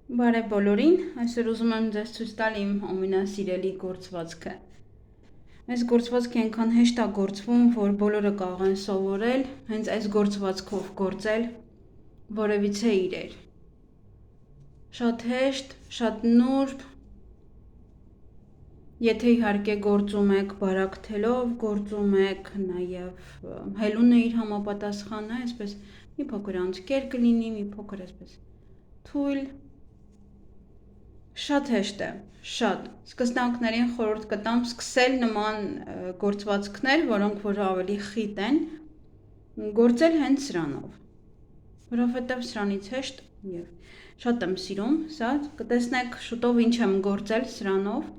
Բարև բոլորին, այսօր ուզում եմ ձեզ ցույց տալ իմ ամենասիրելի գործվածքը։ Այս գործվածքը այնքան հեշտ է գործվում, որ բոլորը կարող են սովորել, հենց այս գործվածքով գործել որևիցե իրեր։ Շատ հեշտ, շատ նուրբ, եթե իհարկե գործում եք բարակ թելով, գործում եք նաև հելունը իր համապատասխան է, այսպես մի փոքր անցքեր կլինի, մի փոքր այսպես թույլ։ Շատ հեշտ է, շատ։ Սկսնակներին խորհուրդ կտամ սկսել նման գործվածքներ, որոնք որ ավելի խիտ են, գործել հենց սրանով, որովհետև սրանից հեշտ եւ շատ եմ սիրում սա, կտեսնեք շուտով ինչ եմ գործել սրանով,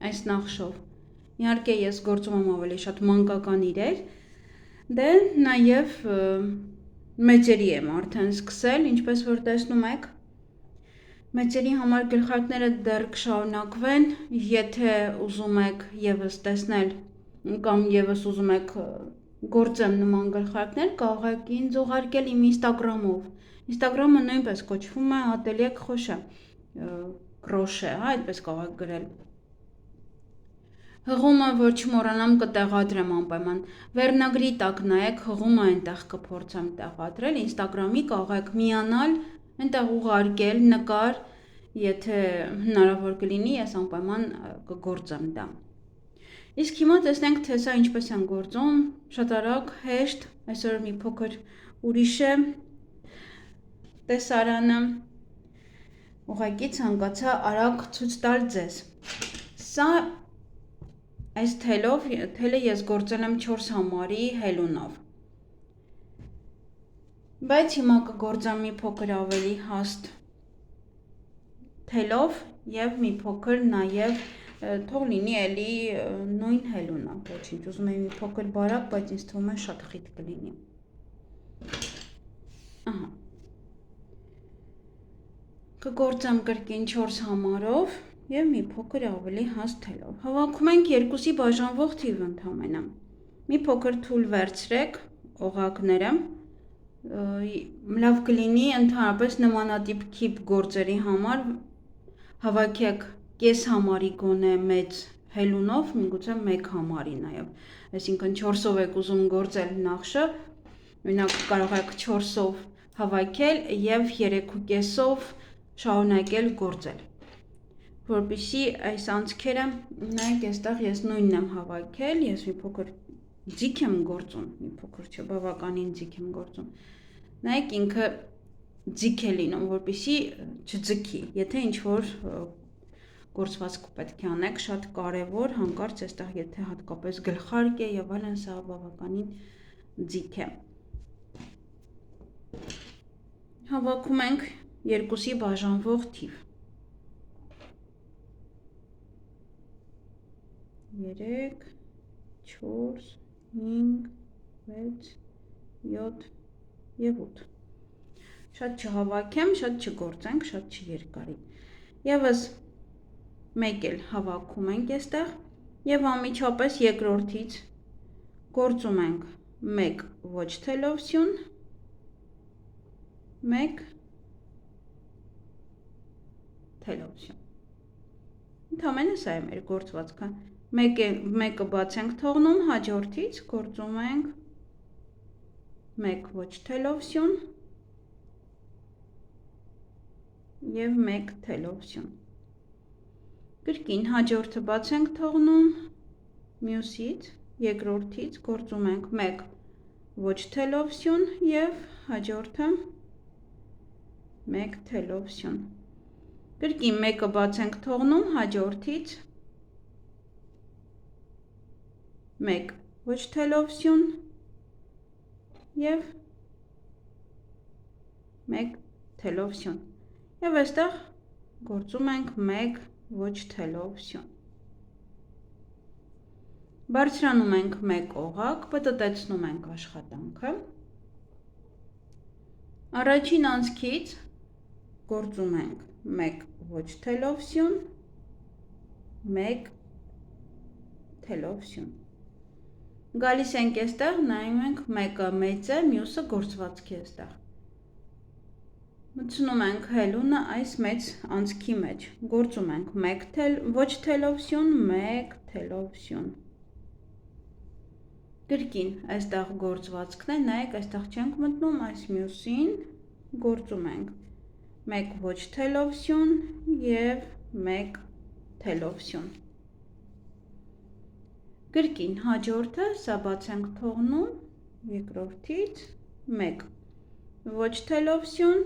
այս նախշով։ Իհարկե ես գործում եմ ավելի շատ մանկական իրեր, դե նաև մեծերի եմ արդեն սկսել, ինչպես որ տեսնում եք, մեծերի համար գլխարկները դեռ կշարունակվեն, եթե ուզում եք եւս տեսնել կամ եւս ուզում եք գործեմ նման գլխարկներ, կարող եք ինձ ուղարկել իմ Instagram-ով։ Instagram-ը նույնպես կոչվում է Atelier Crochet, այդպես կարող եք գրել։ Հղումը, որ չմոռանամ, կտեղադրեմ անպայման։ Վերնագրի տակ նայեք, հղումը այնտեղ կփորձեմ տեղադրել, Instagram-ի կարող եք միանալ, այնտեղ ուղարկել, նկար, եթե հնարավոր կլինի, ես անպայման կգործեմ դա։ Իսկ հիմա տեսնենք, թե սա ինչպես են գործում, շատ արագ, հեշտ, այսօր մի փոքր ուրիշ է տեսարանը, ուղղակի ցանկացա արագ ցույց տալ ձեզ։ Սա այս թելը ես գործել եմ 4 համարի հելունով։ Բայց հիմա կգործեմ մի փոքր ավելի հաստ թելով եւ մի փոքր նաեւ թող լինի էլի նույն հելունը, ոչինչ, ուզում եմ մի փոքր բարակ, բայց ինձ թվում է շատ խիտ կլինի։ Ահա։ Կգործեմ կրկին 4 համարով եւ մի փոքր ավելի հաստ թելով։ Հավաքում ենք 2-ի բաժանվող թիվ ընդամենը։ Մի փոքր թույլ վերցրեք օղակները։ Լավ կլինի ընդհանրապես նմանատիպ քիպ գործերի համար հավաքեք կես համարի գոնե մեծ հելունով, միգուցե 1 համարի նաև, այսինքն 4-ով եք ուզում գործել նախշը, օրինակ կարող եք 4-ով հավաքել եւ 3.5-ով շարունակել գործել, որպեսզի այս անցքերը, նայեք, այստեղ ես նույնն եմ հավաքել, ես մի փոքր ձիգ եմ գործում, մի փոքր չէ, բավականին ձիգ եմ գործում, նայեք ինքը ձիգ է լինում, որպեսզի չձգի, եթե ինչ-որ գործվածք պետք է անեք, շատ կարևոր, հանկարծ այստեղ եթե հատկապես գլխարկ է եւ այլն, սա բավականին ձիգ է։ Հավաքում ենք 2-ի բաժանվող թիվ։ 3, 4, 5, 6, 7 եւ 8։ Շատ չհավաքեմ, շատ չգործենք, շատ չերկարի։ Եվս մեկ էլ հավաքում ենք այստեղ եւ անմիջապես երկրորդից գործում ենք 1 ոչ թելով սյուն, 1 թելով սյուն։ Ընդամենը սա է մեր գործվածքը։ Մեկը բաց ենք թողնում, հաջորդից գործում ենք 1 ոչ թելով սյուն եւ 1 թելով սյուն։ Կրկին հաջորդը բաց ենք թողնում, մյուսից, երկրորդից գործում ենք 1 ոչ թելով սյուն եւ հաջորդը 1 թելով սյուն։ Կրկին մեկը բաց ենք թողնում, հաջորդից 1 ոչ թելով սյուն եւ 1 թելով սյուն։ Եվ այստեղ գործում ենք 1 ոչ թելով սյուն։ Բարձրանում ենք 1 օղակ, պտտեցնում ենք աշխատանքը։ Առաջին անցքից գործում ենք 1 ոչ թելով սյուն, 1 թելով սյուն։ Գալիս ենք այստեղ, նայում ենք մեկը մեծ է, մյուսը գործվածքի է այստեղ։ Մտցնում ենք հելունը այս մեծ անցքի մեջ, գործում ենք ոչ թելովսյուն, մեկ թելովսյուն։ Կրկին այստեղ գործվածքն է, նայեք այստեղ չենք մտնում, այս մյուսին գործում ենք մեկ ոչ թելովսյուն և մեկ թելովսյուն։ Կրկին հաջորդը, սա բաց ենք թողնում երկրորդից, մեկ ոչ թելովսյուն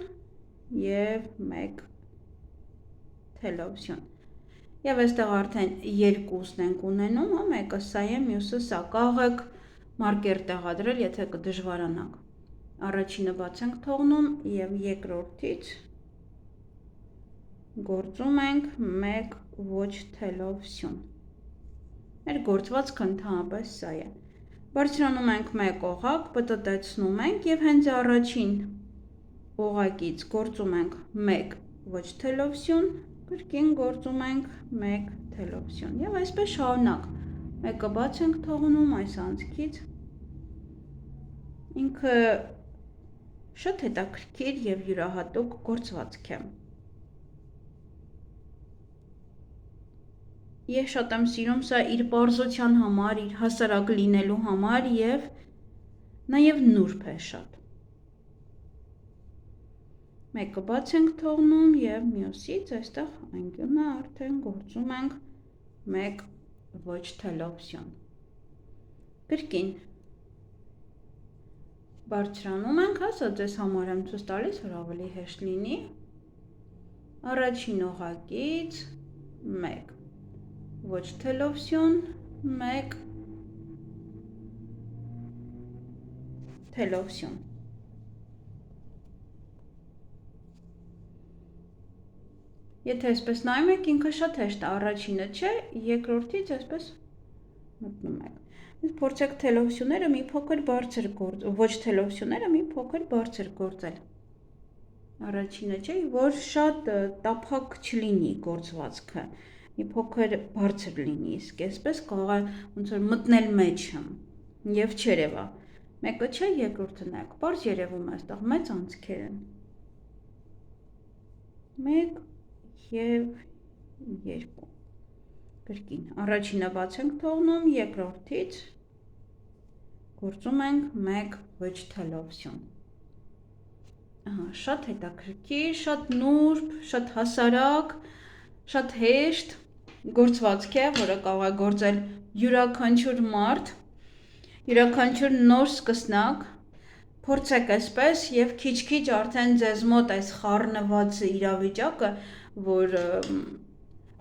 և մեկ թելովսյուն։ Եվ այստեղ արդեն երկուսն ենք ունենում, մեկը սա է, մյուսը սա, կարող եք մարկեր տեղադրել, եթե կդժվարանաք։ Առաջինը բաց ենք թողնում և երկրորդից գործում ենք մեկ ոչ թելովսյուն։ Մեր գործվածքը ընդհանրապես սա է։ Բարձրանում ենք մեկ օղակ, պտտեցնում ենք և հենց առաջին օղակից գործում ենք մեկ ոչ թելովսյուն, կրկին գործում ենք մեկ թելովսյուն և այսպես շարունակ, մեկը բաց ենք թողնում այս անցքից, ինքը շատ հետաքրքիր և յուրահատուկ գործվածք է։ Ես շատ եմ սիրում սա իր պարզության համար, իր հասարակ լինելու համար և նաև նուրբ է շատ։ Մեկը բաց ենք թողնում և մյուսից այստեղ անկյունը արդեն գործում ենք մեկ ոչ թելովսյուն։ Կրկին բարձրանում ենք, սա ձեզ համար եմ ցույց տալիս, որ ավելի հեշտ լինի։ Առաջին օղակից մեկ ոչ թելովսյուն, մեկ թելովսյուն։ Եթե այսպես նայում եք, ինքը շատ հեշտ է, առաջինը չէ, երկրորդից այսպես մտնում եք։ Իսկ փորձեք թելովսյունները մի փոքր բարձր գործել, ոչ թելովսյունները մի փոքր բարձր գործել։ Առաջինը չէ, որ շատ տափակ չլինի գործվածքը, մի փոքր բարձր լինի, իսկ այսպես կարող է ոնց որ մտնել մեջը և չերևա։ Մեկը չէ, երկրորդը նայեք, պարզ երևում է այստեղ մեծ անցքեր են։ Մեկ և երկու։ Կրկին առաջինը բաց ենք թողնում, երկրորդից գործում ենք մեկ ոչ թելովսյուն։ Շատ հետաքրքիր, շատ նուրբ, շատ հասարակ, շատ հեշտ գործվածք է, որը կարող է գործել յուրաքանչյուր մարդ, յուրաքանչյուր նոր սկսնակ, փորձեք այսպես և քիչ-քիչ արդեն ձեզ մոտ այս խառնված իրավիճակը,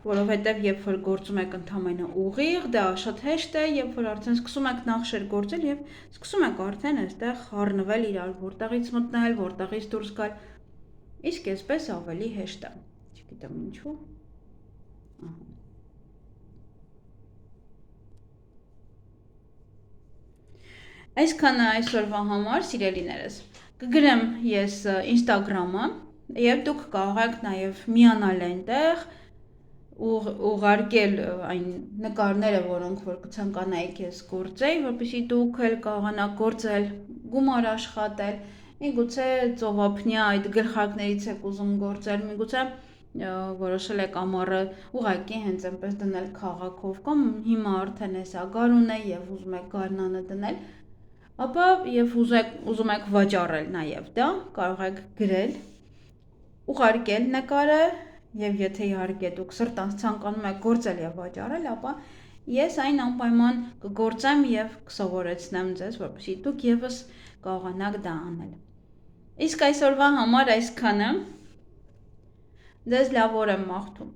որովհետև երբ որ գործում եք ընդամենը ուղիղ, դա շատ հեշտ է, երբ որ արդեն սկսում եք նախշեր գործել և սկսում եք արդեն այստեղ խառնվել իրար, որտեղից մտնել, որտեղից դուրս գալ, իսկ այսպես ավելի հեշտ է, չգիտեմ ինչու։ Այսքանը այսօրվա համար, սիրելիներս, կգրեմ ես ինստագրամը և դուք կարող եք նաև միանալ այնտեղ, ուղարկել այն նկարները, որոնք որ կցանկանայիք ես գործեի, որպեսզի դուք էլ կարողանաք գործել, գումար աշխատել, միգուցե ծովափնյա այդ գլխարկներից եք ուզում գործել, միգուցե որոշել եք ամառը ուղղակի հենց այնպես դնել քաղաքով, կամ հիմա արդեն էսա գարուն է և ուզում եք գարնանը դնել, ապա և ուզում եք վաճառել նաև դա, կարող եք գրել, ուղարկել նկարը և եթե իհարկե դուք սրտանց ցանկանում եք գործել և վաճառել, ապա ես այն անպայման կգործեմ և կսովորեցնեմ ձեզ, որպեսզի դուք ևս կարողանաք դա անել։ Իսկ այսօրվա համար այսքանը, ձեզ լավ օր եմ մաղթում։